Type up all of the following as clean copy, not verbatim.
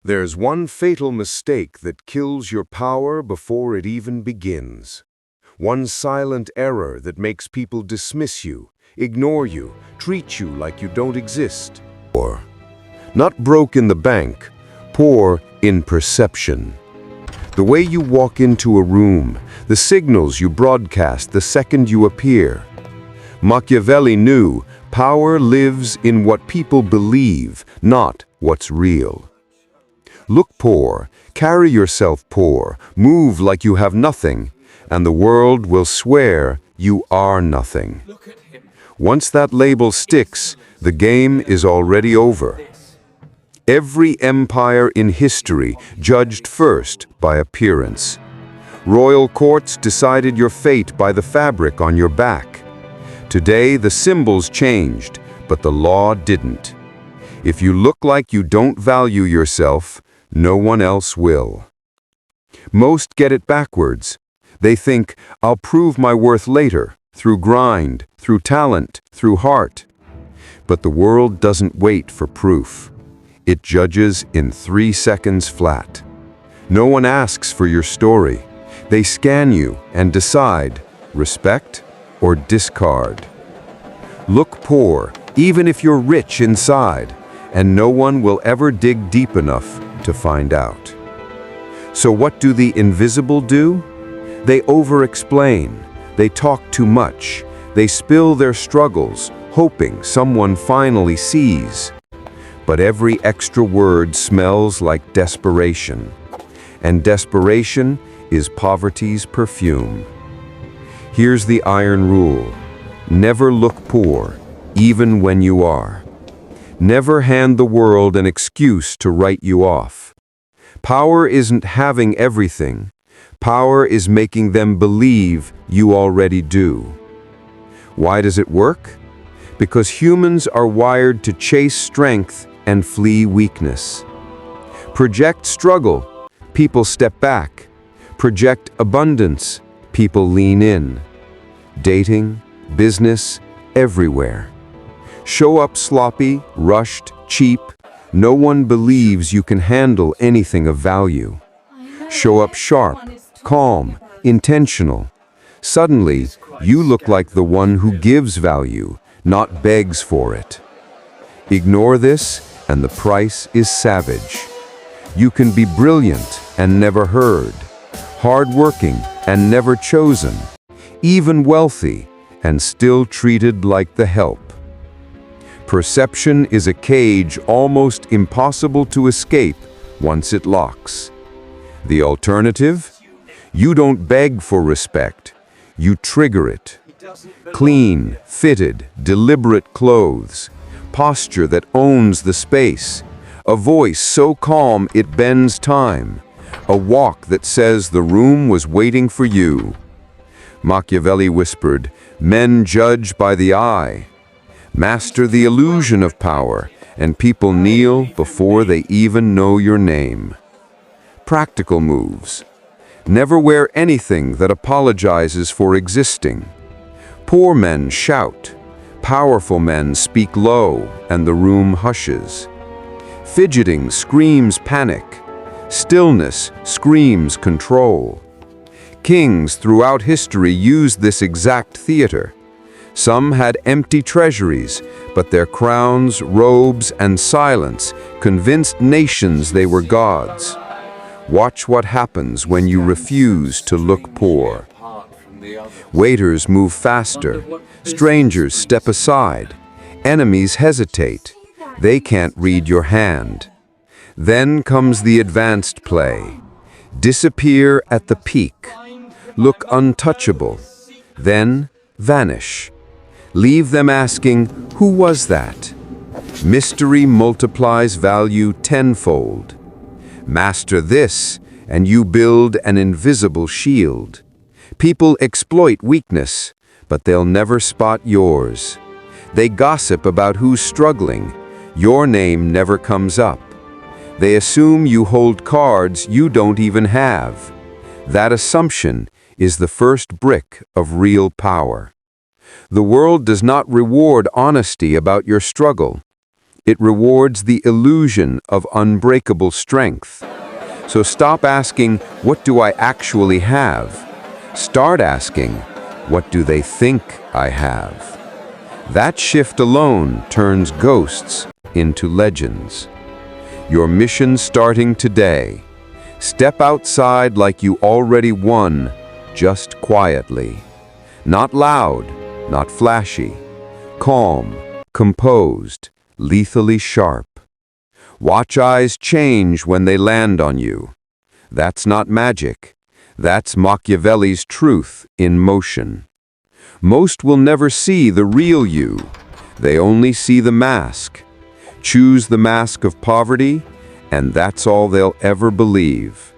There's one fatal mistake that kills your power before it even begins. One silent error that makes people dismiss you, ignore you, treat you like you don't exist. Poor. Not broke in the bank, poor in perception. The way you walk into a room, the signals you broadcast the second you appear. Machiavelli knew power lives in what people believe, not what's real. Look poor, carry yourself poor, move like you have nothing, and the world will swear you are nothing. Once that label sticks, the game is already over. Every empire in history judged first by appearance. Royal courts decided your fate by the fabric on your back. Today, the symbols changed, but the law didn't. If you look like you don't value yourself, no one else will. Most get it backwards. They think, I'll prove my worth later, through grind, through talent, through heart. But the world doesn't wait for proof. It judges in 3 seconds flat. No one asks for your story. They scan you and decide, respect or discard. Look poor, even if you're rich inside, and no one will ever dig deep enough to find out. So what do the invisible do? They over-explain, they talk too much, they spill their struggles, hoping someone finally sees. But every extra word smells like desperation, and desperation is poverty's perfume. Here's the iron rule: never look poor, even when you are. Never hand the world an excuse to write you off. Power isn't having everything. Power is making them believe you already do. Why does it work? Because humans are wired to chase strength and flee weakness. Project struggle, people step back. Project abundance, people lean in. Dating, business, everywhere. Show up sloppy, rushed, cheap. No one believes you can handle anything of value. Show up sharp, calm, intentional. Suddenly, you look like the one who gives value, not begs for it. Ignore this, and the price is savage. You can be brilliant and never heard, hardworking and never chosen, even wealthy and still treated like the help. Perception is a cage almost impossible to escape once it locks. The alternative? You don't beg for respect, you trigger it. Clean, fitted, deliberate clothes, posture that owns the space, a voice so calm it bends time, a walk that says the room was waiting for you. Machiavelli whispered, "Men judge by the eye." Master the illusion of power, and people kneel before they even know your name. Practical moves. Never wear anything that apologizes for existing. Poor men shout. Powerful men speak low, and the room hushes. Fidgeting screams panic. Stillness screams control. Kings throughout history used this exact theater. Some had empty treasuries, but their crowns, robes, and silence convinced nations they were gods. Watch what happens when you refuse to look poor. Waiters move faster. Strangers step aside. Enemies hesitate. They can't read your hand. Then comes the advanced play. Disappear at the peak. Look untouchable. Then vanish. Leave them asking, who was that? Mystery multiplies value tenfold. Master this, and you build an invisible shield. People exploit weakness, but they'll never spot yours. They gossip about who's struggling. Your name never comes up. They assume you hold cards you don't even have. That assumption is the first brick of real power. The world does not reward honesty about your struggle. It rewards the illusion of unbreakable strength. So stop asking, what do I actually have? Start asking, what do they think I have? That shift alone turns ghosts into legends. Your mission starting today. Step outside like you already won, just quietly. Not loud, not flashy. Calm, composed, lethally sharp. Watch eyes change when they land on you. That's not magic. That's Machiavelli's truth in motion. Most will never see the real you. They only see the mask. Choose the mask of poverty, and that's all they'll ever believe.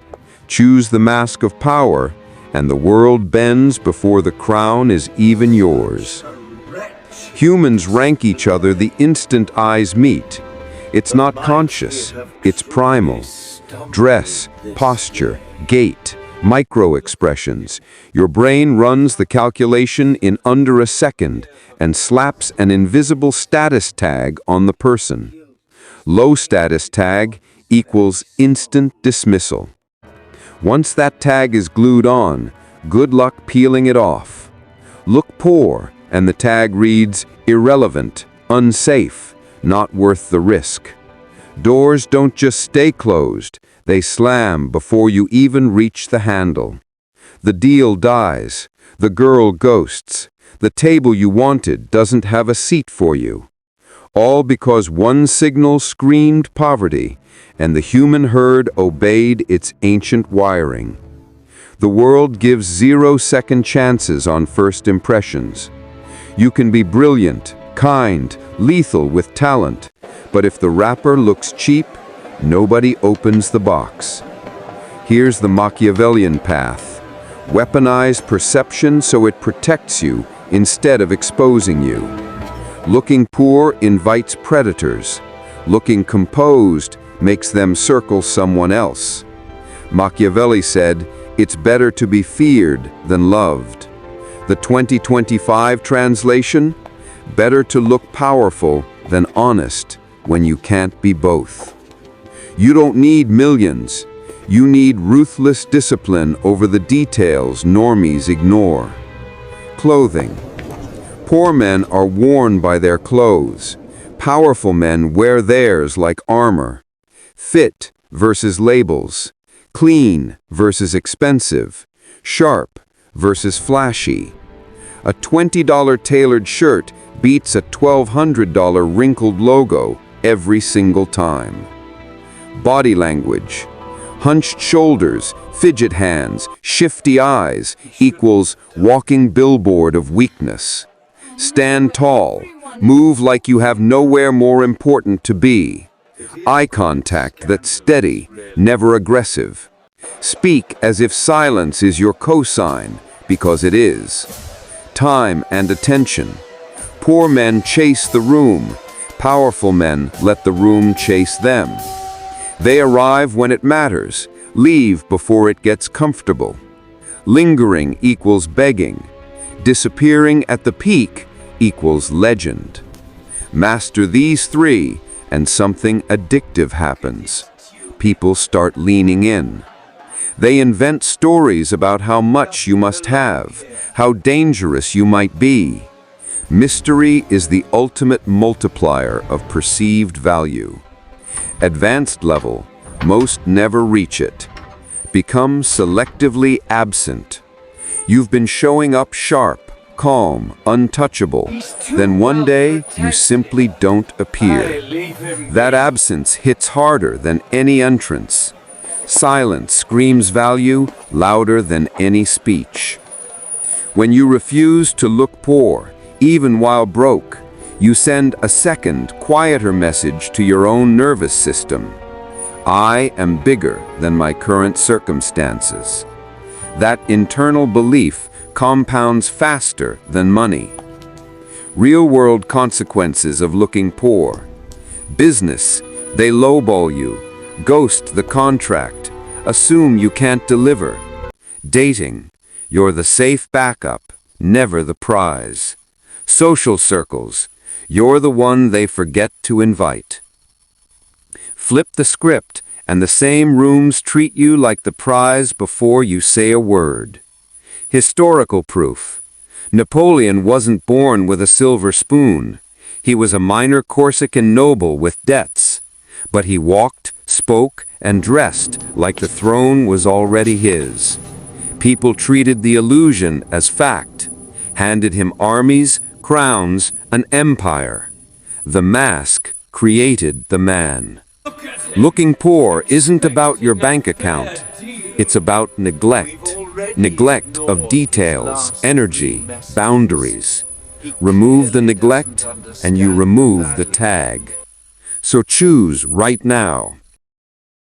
Choose the mask of power, and the world bends before the crown is even yours. Humans rank each other the instant eyes meet. It's not conscious, it's primal. Dress, posture, gait, micro-expressions. Your brain runs the calculation in under a second and slaps an invisible status tag on the person. Low status tag equals instant dismissal. Once that tag is glued on, good luck peeling it off. Look poor, and the tag reads irrelevant, unsafe, not worth the risk. Doors don't just stay closed, they slam before you even reach the handle. The deal dies, the girl ghosts, the table you wanted doesn't have a seat for you. All because one signal screamed poverty, and the human herd obeyed its ancient wiring. The world gives 0-second chances on first impressions. You can be brilliant, kind, lethal with talent, but if the wrapper looks cheap, nobody opens the box. Here's the Machiavellian path. Weaponize perception so it protects you instead of exposing you. Looking poor invites predators. Looking composed makes them circle someone else. Machiavelli said, "It's better to be feared than loved." The 2025 translation, better to look powerful than honest when you can't be both. You don't need millions. You need ruthless discipline over the details normies ignore. Clothing. Poor men are worn by their clothes. Powerful men wear theirs like armor. Fit versus labels. Clean versus expensive. Sharp versus flashy. A $20 tailored shirt beats a $1,200 wrinkled logo every single time. Body language. Hunched shoulders, fidget hands, shifty eyes equals walking billboard of weakness. Stand tall. Move like you have nowhere more important to be. Eye contact that's steady, never aggressive. Speak as if silence is your cosign, because it is. Time and attention. Poor men chase the room. Powerful men let the room chase them. They arrive when it matters, leave before it gets comfortable. Lingering equals begging. Disappearing at the peak equals legend. Master these three, and something addictive happens. People start leaning in. They invent stories about how much you must have, how dangerous you might be. Mystery is the ultimate multiplier of perceived value. Advanced level, most never reach it. Become selectively absent. You've been showing up sharp, calm, untouchable. Then one day, you simply don't appear. That absence hits harder than any entrance. Silence screams value louder than any speech. When you refuse to look poor, even while broke, you send a second, quieter message to your own nervous system. I am bigger than my current circumstances. That internal belief compounds faster than money. Real-world consequences of looking poor. Business, they lowball you, ghost the contract, assume you can't deliver. Dating, you're the safe backup, never the prize. Social circles, You're the one they forget to invite. Flip the script, and the same rooms treat you like the prize before you say a word. Historical proof. Napoleon wasn't born with a silver spoon. He was a minor Corsican noble with debts. But he walked, spoke, and dressed like the throne was already his. People treated the illusion as fact, handed him armies, crowns, an empire. The mask created the man. Looking poor isn't about your bank account. It's about neglect. Neglect of details, energy, boundaries. Remove the neglect, and you remove the tag. So choose right now.